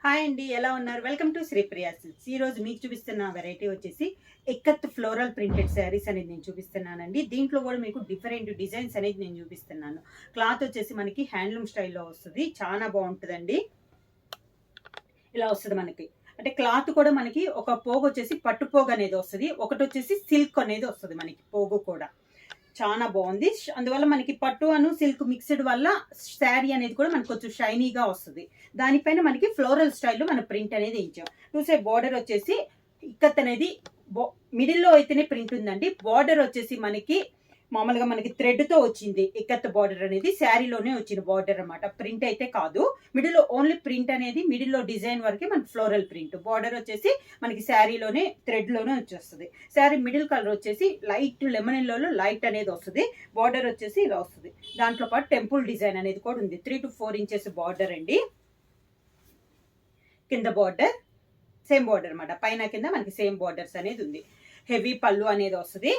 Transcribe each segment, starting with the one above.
Hi అండి, ఎలా ఉన్నారు? Welcome to Sripriya silks. ఈ రోజు మీకు చూపిస్తున్న వెరైటీ వచ్చేసి ఎక్కత్ ఫ్లోరల్ ప్రింటెడ్ శారీస్ అనేది నేను చూపిస్తున్నానండి. దీంట్లో కూడా మీకు డిఫరెంట్ డిజైన్స్ అనేది నేను చూపిస్తున్నాను. క్లాత్ వచ్చేసి మనకి హ్యాండ్లూమ్ స్టైల్లో వస్తుంది, చాలా బాగుంటుందండి. ఇలా వస్తుంది మనకి. అంటే క్లాత్ కూడా మనకి ఒక పోగు వచ్చేసి పట్టు పోగు అనేది వస్తుంది, ఒకటి వచ్చేసి సిల్క్ అనేది వస్తుంది మనకి పోగు కూడా. చాలా బాగుంది. అందువల్ల మనకి పట్టు అను సిల్క్ మిక్స్డ్ వల్ల శారీ అనేది కూడా మనకు కొంచెం షైనీగా వస్తుంది. దానిపైన మనకి ఫ్లోరల్ స్టైల్లో మన ప్రింట్ అనేది ఇచ్చాం. టూ సైడ్ బార్డర్ వచ్చేసి ఇక్కత్ అనేది మిడిల్లో అయితేనే ప్రింట్ ఉందండి. బార్డర్ వచ్చేసి మనకి మామూలుగా మనకి థ్రెడ్తో వచ్చింది. ఇక్కత్ బార్డర్ అనేది శారీలోనే వచ్చిన బార్డర్ అనమాట, ప్రింట్ అయితే కాదు. మిడిల్లో ఓన్లీ ప్రింట్ అనేది మిడిల్లో డిజైన్ వరకే మనకి ఫ్లోరల్ ప్రింట్. బార్డర్ వచ్చేసి మనకి శారీలోనే థ్రెడ్లోనే వచ్చేస్తుంది. శారీ మిడిల్ కలర్ వచ్చేసి లైట్ లెమన్ ఎల్లోలో లైట్ అనేది వస్తుంది. బార్డర్ వచ్చేసి ఇలా వస్తుంది. దాంట్లో పాటు టెంపుల్ డిజైన్ అనేది కూడా ఉంది. 3 to 4 ఇంచెస్ బార్డర్ అండి. కింద బార్డర్ సేమ్ బార్డర్ అనమాట, పైన కింద మనకి సేమ్ బార్డర్స్ అనేది ఉంది. హెవీ పళ్ళు అనేది వస్తుంది.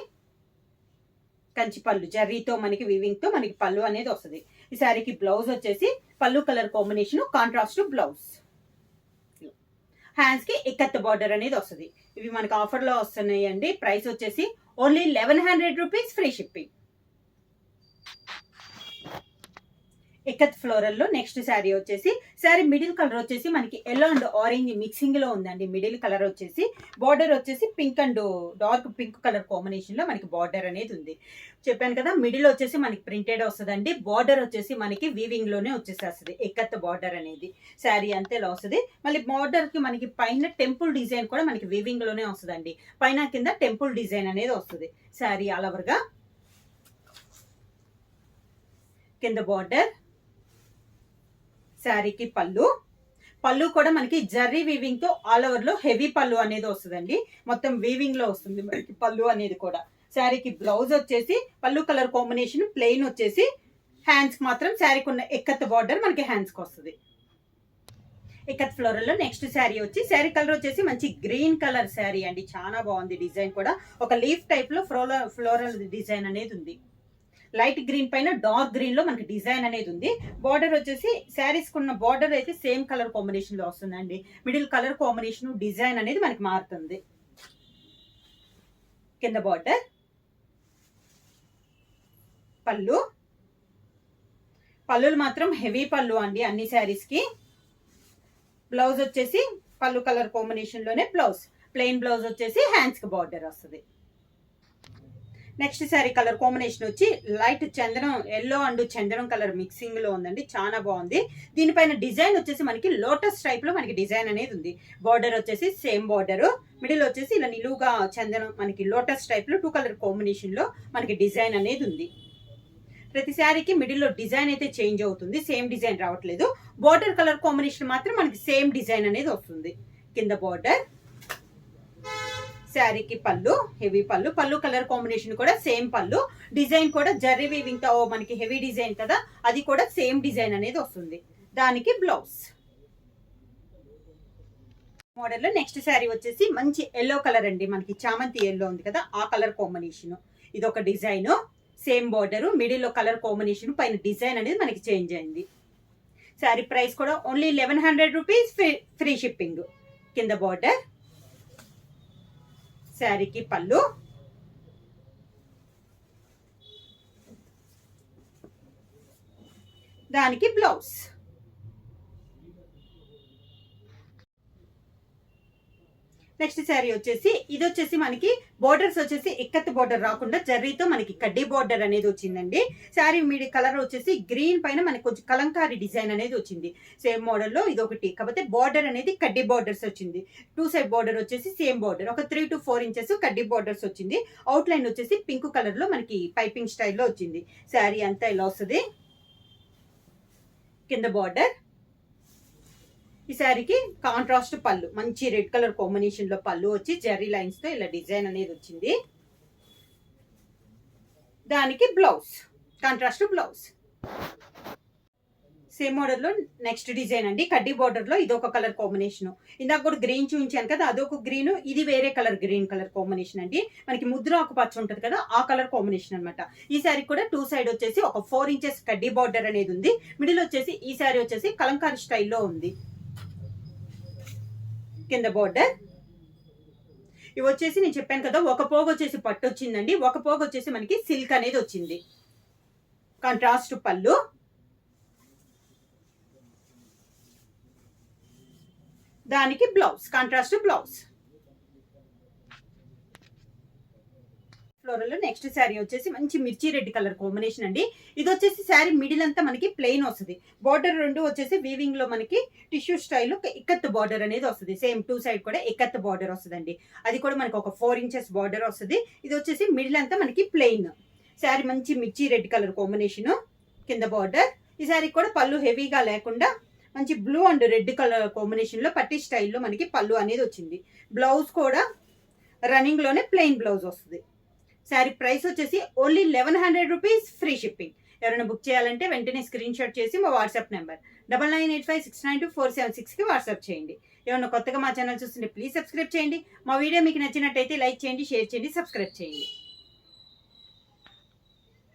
కంచి పళ్ళు జర్రీతో మనకి వివింగ్ తో మనకి పళ్ళు అనేది వస్తుంది. ఈ శారీకి బ్లౌజ్ వచ్చేసి పళ్ళు colour combination contrast blouse. Hands కి ఇక్కత్ బార్డర్ అనేది వస్తుంది. ఇవి మనకి ఆఫర్ లో వస్తున్నాయి అండి. ప్రైస్ వచ్చేసి only 1100 rupees, free shipping. Ikat floral లో నెక్స్ట్ శారీ వచ్చేసి శారీ మిడిల్ కలర్ వచ్చేసి మనకి ఎల్లో అండ్ ఆరెంజ్ మిక్సింగ్ లో ఉందండి. మిడిల్ కలర్ వచ్చేసి బార్డర్ వచ్చేసి pink and dark pink colour combination లో మనకి బార్డర్ అనేది ఉంది. చెప్పాను కదా, మిడిల్ వచ్చేసి మనకి ప్రింటెడ్ వస్తుందండి. బార్డర్ వచ్చేసి మనకి వీవింగ్ లోనే వచ్చేసేస్తుంది ఇక్కత్ బార్డర్ అనేది. శారీ అంతే ఇలా వస్తుంది. మళ్ళీ బార్డర్ కి మనకి పైన టెంపుల్ డిజైన్ కూడా మనకి వీవింగ్ లోనే వస్తుందండి. పైన కింద టెంపుల్ డిజైన్ అనేది వస్తుంది. శారీ ఆల్ ఓవర్ గా కింద బార్డర్. శారీకి పళ్ళు కూడా మనకి జర్రీ వీవింగ్ తో ఆల్ ఓవర్ లో హెవీ పళ్ళు అనేది వస్తుందండి. మొత్తం వీవింగ్ లో వస్తుంది మనకి పళ్ళు అనేది కూడా. శారీకి బ్లౌజ్ వచ్చేసి పళ్ళు కలర్ కాంబినేషన్ ప్లెయిన్ వచ్చేసి హ్యాండ్స్ మాత్రం శారీకి ఉన్న ఎక్కత్ బార్డర్ మనకి హ్యాండ్స్ కి వస్తుంది. ఇక్కత్ ఫ్లోరల్ లో నెక్స్ట్ శారీ వచ్చి శారీ కలర్ వచ్చేసి మంచి గ్రీన్ కలర్ శారీ అండి. చాలా బాగుంది. డిజైన్ కూడా ఒక లీఫ్ టైప్ లో ఫ్లోరల్ డిజైన్ అనేది ఉంది. లైట్ గ్రీన్ పైన డార్క్ గ్రీన్ లో మనకి డిజైన్ అనేది ఉంది. బార్డర్ వచ్చేసి శారీస్ కున్న బార్డర్ అయితే సేమ్ కలర్ కాంబినేషన్ లో వస్తుందండి. మిడిల్ కలర్ కాంబినేషన్ డిజైన్ అనేది మనకి మారుతుంది. కింద బార్డర్ పళ్ళులు మాత్రం హెవీ పళ్ళు అండి అన్ని శారీస్ కి. బ్లౌజ్ వచ్చేసి పళ్ళు కలర్ కాంబినేషన్ లోనే బ్లౌజ్, ప్లెయిన్ బ్లౌజ్ వచ్చేసి హ్యాండ్స్ కి బార్డర్ వస్తుంది. నెక్స్ట్ శారీ కలర్ కాంబినేషన్ వచ్చి లైట్ చందనం ఎల్లో అండ్ చందనం కలర్ మిక్సింగ్ లో ఉందండి. చాలా బాగుంది. దీనిపైన డిజైన్ వచ్చేసి మనకి లోటస్ టైప్ లో మనకి డిజైన్ అనేది ఉంది. బార్డర్ వచ్చేసి సేమ్ బార్డర్, మిడిల్ వచ్చేసి ఇలా నిలువుగా చందనం మనకి లోటస్ టైప్ లో 2 కలర్ కాంబినేషన్ లో మనకి డిజైన్ అనేది ఉంది. ప్రతి శారీకి మిడిల్ లో డిజైన్ అయితే చేంజ్ అవుతుంది, సేమ్ డిజైన్ రావట్లేదు. బార్డర్ కలర్ కాంబినేషన్ మాత్రం మనకి సేమ్ డిజైన్ అనేది వస్తుంది. కింద బార్డర్. శారీకి హెవీ పళ్ళు కలర్ కాంబినేషన్ కూడా సేమ్ పళ్ళు. డిజైన్ కూడా జర్రీ వీవింగ్ తో మనకి హెవీ డిజైన్ కదా, అది కూడా సేమ్ డిజైన్ అనేది వస్తుంది. దానికి బ్లౌజ్. మోడల్ లో నెక్స్ట్ శారీ వచ్చేసి మంచి ఎల్లో కలర్ అండి. మనకి చామంతి ఎల్లో ఉంది కదా, ఆ కలర్ కాంబినేషన్. ఇది ఒక డిజైన్, సేమ్ బార్డర్, మిడిల్ లో కలర్ కాంబినేషన్, పైన డిజైన్ అనేది మనకి చేంజ్ అయింది. శారీ ప్రైస్ కూడా ఓన్లీ 1100 రూపీస్, ఫ్రీ షిప్పింగ్. కింద బార్డర్. శారీకి దానికి బ్లౌజ్. నెక్స్ట్ శారీ వచ్చేసి ఇది వచ్చేసి మనకి బోర్డర్స్ వచ్చేసి ఇక్కత్ బోర్డర్ రాకుండా జర్రీతో మనకి కడ్డీ బోర్డర్ అనేది వచ్చిందండి. శారీ మీడి కలర్ వచ్చేసి గ్రీన్ పైన మనకి కొంచెం కలంకారీ డిజైన్ అనేది వచ్చింది. సేమ్ మోడల్లో ఇది ఒకటి, కాకపోతే బార్డర్ అనేది కడ్డీ బోర్డర్స్ వచ్చింది. 2 సైడ్ బార్డర్ వచ్చేసి సేమ్ బార్డర్, ఒక 3 to 4 ఇంచెస్ కడ్డీ బోర్డర్స్ వచ్చింది. అవుట్ లైన్ వచ్చేసి పింక్ కలర్ లో మనకి పైపింగ్ స్టైల్లో వచ్చింది. శారీ అంతా ఇలా వస్తుంది. కింద బార్డర్. ఈ శారీకి కాంట్రాస్ట్ పళ్ళు, మంచి రెడ్ కలర్ కాంబినేషన్ లో పళ్ళు వచ్చి జెర్రీ లైన్స్ తో ఇలా డిజైన్ అనేది వచ్చింది. దానికి blouse, contrast blouse. Same model లో నెక్స్ట్ డిజైన్ అండి. కడ్డీ బార్డర్ లో ఇదొక కలర్ కాంబినేషన్. ఇందాక కూడా గ్రీన్ చూపించాను కదా, అదొక గ్రీన్, ఇది వేరే కలర్ గ్రీన్ కలర్ కాంబినేషన్ అండి. మనకి ముద్ర ఆకుపచ్చ ఉంటది కదా, ఆ కలర్ కాంబినేషన్ అనమాట. ఈ శారీ కూడా 2 సైడ్ వచ్చేసి ఒక 4 ఇంచెస్ కడ్డీ బార్డర్ అనేది ఉంది. మిడిల్ వచ్చేసి ఈ శారీ వచ్చేసి కలంకారీ స్టైల్లో ఉంది. కింద బోర్డర్. ఇవి వచ్చేసి నేను చెప్పాను కదా, ఒక పోగు వచ్చేసి పట్టు వచ్చిందండి, ఒక పోగు వచ్చేసి మనకి సిల్క్ అనేది వచ్చింది. కాంట్రాస్ట్ పళ్ళు, దానికి blouse, contrast blouse. Floral next sari వచ్చేసి మంచి మిర్చి రెడ్ కలర్ కాంబినేషన్ అండి. ఇది వచ్చేసి శారీ మిడిల్ అంతా మనకి ప్లెయిన్ వస్తుంది. బార్డర్ రెండు వచ్చేసి వీవింగ్ లో మనకి టిష్యూ స్టైల్ ఇక్కత్ బార్డర్ అనేది వస్తుంది. సేమ్ టూ సైడ్ కూడా ఇక్కత్ బార్డర్ వస్తుందండి. అది కూడా మనకి ఒక 4 ఇంచెస్ బార్డర్ వస్తుంది. ఇది వచ్చేసి మిడిల్ అంతా మనకి ప్లెయిన్. శారీ మంచి మిర్చి రెడ్ కలర్ కాంబినేషన్, కింద బార్డర్. ఈ శారీ కూడా పళ్ళు హెవీగా లేకుండా మంచి blue and red colour combination లో పట్టి స్టైల్లో మనకి పళ్ళు అనేది వచ్చింది. బ్లౌజ్ కూడా రన్నింగ్ లోనే ప్లెయిన్ బ్లౌజ్ వస్తుంది. శారీ ప్రైస్ వచ్చేసి ఓన్లీ 1100 రూపీస్, ఫ్రీ షిప్పింగ్. ఎవరైనా బుక్ చేయాలంటే వెంటనే స్క్రీన్ షాట్ చేసి మా వాట్సాప్ నెంబర్ 9985692476కి వాట్సాప్ చేయండి. ఏమన్నా కొత్తగా మా ఛానల్ చూస్తుంటే ప్లీజ్ సబ్స్క్రైబ్ చేయండి. మా వీడియో మీకు నచ్చినట్టయితే లైక్ చేయండి, షేర్ చేయండి, సబ్స్క్రైబ్ చేయండి.